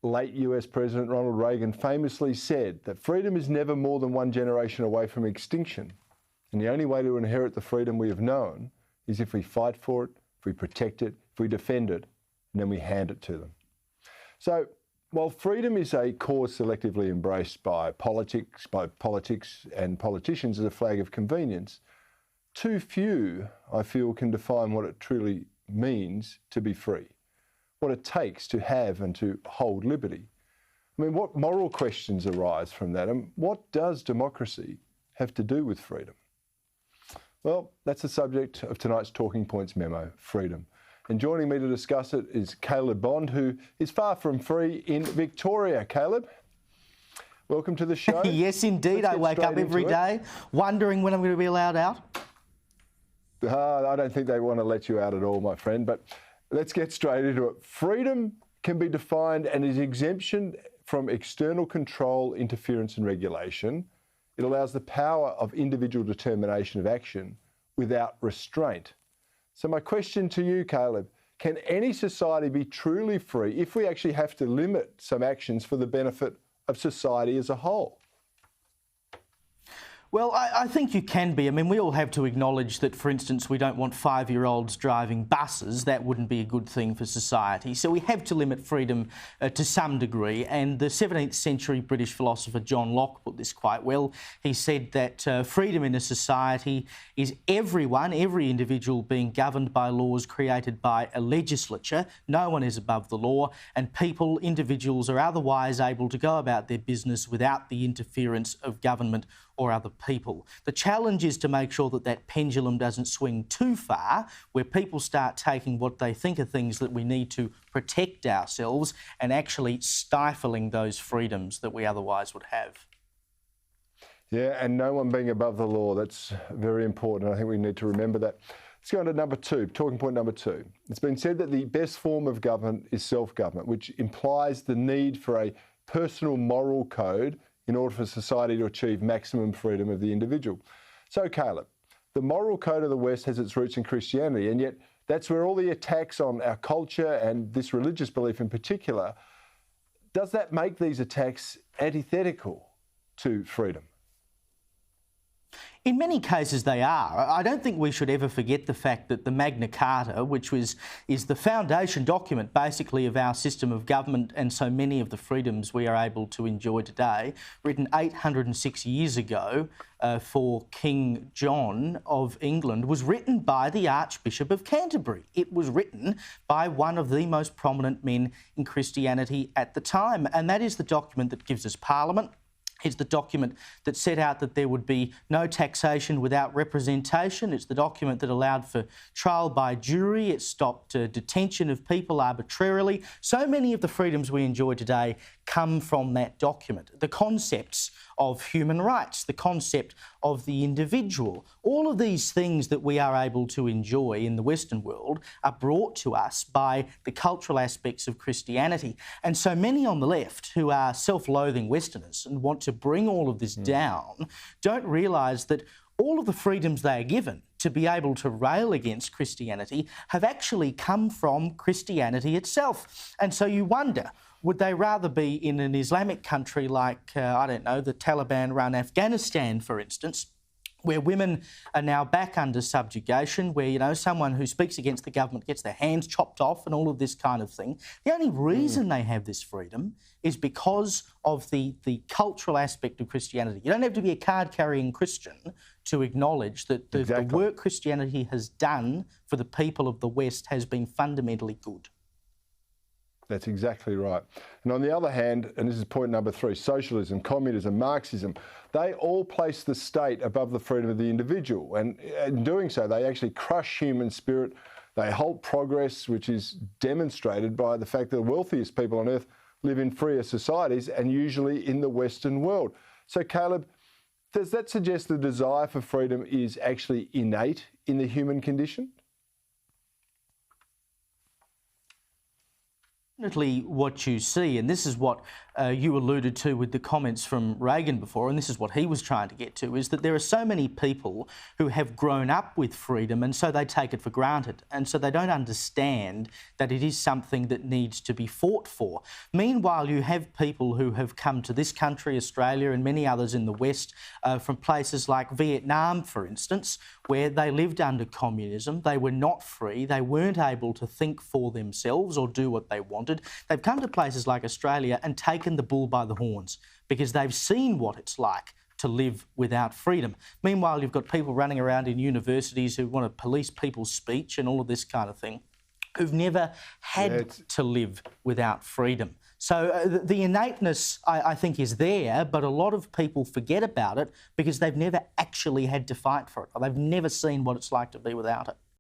late US President Ronald Reagan famously said that freedom is never more than one generation away from extinction. And the only way to inherit the freedom we have known is if we fight for it, if we protect it, if we defend it, and then we hand it to them. So while freedom is a cause selectively embraced by politics and politicians as a flag of convenience, too few, I feel, can define what it truly means to be free, what it takes to have and to hold liberty. I mean, what moral questions arise from that, and what does democracy have to do with freedom? Well, that's the subject of tonight's Talking Points memo, freedom. And joining me to discuss it is Caleb Bond, who is far from free in Victoria. Caleb, welcome to the show. Yes, indeed. I wake up every day wondering when I'm going to be allowed out. I don't think they want to let you out at all, my friend, but let's get straight into it. Freedom can be defined as an exemption from external control, interference and regulation. It allows the power of individual determination of action without restraint. So my question to you, Caleb, can any society be truly free if we actually have to limit some actions for the benefit of society as a whole? Well, I think you can be. I mean, we all have to acknowledge that, for instance, we don't want 5-year-olds driving buses. That wouldn't be a good thing for society. So we have to limit freedom to some degree. And the 17th century British philosopher John Locke put this quite well. He said that freedom in a society is everyone, every individual being governed by laws created by a legislature. No one is above the law, and people, individuals, are otherwise able to go about their business without the interference of government or other people. The challenge is to make sure that that pendulum doesn't swing too far, where people start taking what they think are things that we need to protect ourselves and actually stifling those freedoms that we otherwise would have. Yeah, and no one being above the law. That's very important. I think we need to remember that. Let's go on to number two, talking point number two. It's been said that the best form of government is self-government, which implies the need for a personal moral code in order for society to achieve maximum freedom of the individual. So, Caleb, the moral code of the West has its roots in Christianity, and yet that's where all the attacks on our culture and this religious belief in particular, does that make these attacks antithetical to freedom? In many cases they are. I don't think we should ever forget the fact that the Magna Carta, which is the foundation document basically of our system of government and so many of the freedoms we are able to enjoy today, written 806 years ago for King John of England, was written by the Archbishop of Canterbury. It was written by one of the most prominent men in Christianity at the time, and that is the document that gives us Parliament. It's the document that set out that there would be no taxation without representation. It's the document that allowed for trial by jury. It stopped detention of people arbitrarily. So many of the freedoms we enjoy today come from that document. The concepts of human rights, the concept of the individual, all of these things that we are able to enjoy in the Western world are brought to us by the cultural aspects of Christianity. And so many on the left who are self-loathing Westerners and want to bring all of this down don't realise that all of the freedoms they are given to be able to rail against Christianity have actually come from Christianity itself. And so you wonder, would they rather be in an Islamic country like, I don't know, the Taliban-run Afghanistan, for instance, where women are now back under subjugation, where, you know, someone who speaks against the government gets their hands chopped off and all of this kind of thing. The only reason they have this freedom is because of the cultural aspect of Christianity. You don't have to be a card-carrying Christian to acknowledge that the work Christianity has done for the people of the West has been fundamentally good. That's exactly right. And on the other hand, and this is point number three, socialism, communism, Marxism, they all place the state above the freedom of the individual. And in doing so, they actually crush human spirit. They halt progress, which is demonstrated by the fact that the wealthiest people on earth live in freer societies and usually in the Western world. So, Caleb, does that suggest the desire for freedom is actually innate in the human condition? Definitely what you see, and this is what you alluded to with the comments from Reagan before, and this is what he was trying to get to, is that there are so many people who have grown up with freedom and so they take it for granted, and so they don't understand that it is something that needs to be fought for. Meanwhile, you have people who have come to this country, Australia, and many others in the West, from places like Vietnam, for instance, where they lived under communism, they were not free, they weren't able to think for themselves or do what they wanted. They've come to places like Australia and taken the bull by the horns because they've seen what it's like to live without freedom. Meanwhile, you've got people running around in universities who want to police people's speech and all of this kind of thing, who've never had to live without freedom. So the innateness, I think, is there, but a lot of people forget about it because they've never actually had to fight for it, or they've never seen what it's like to be without it.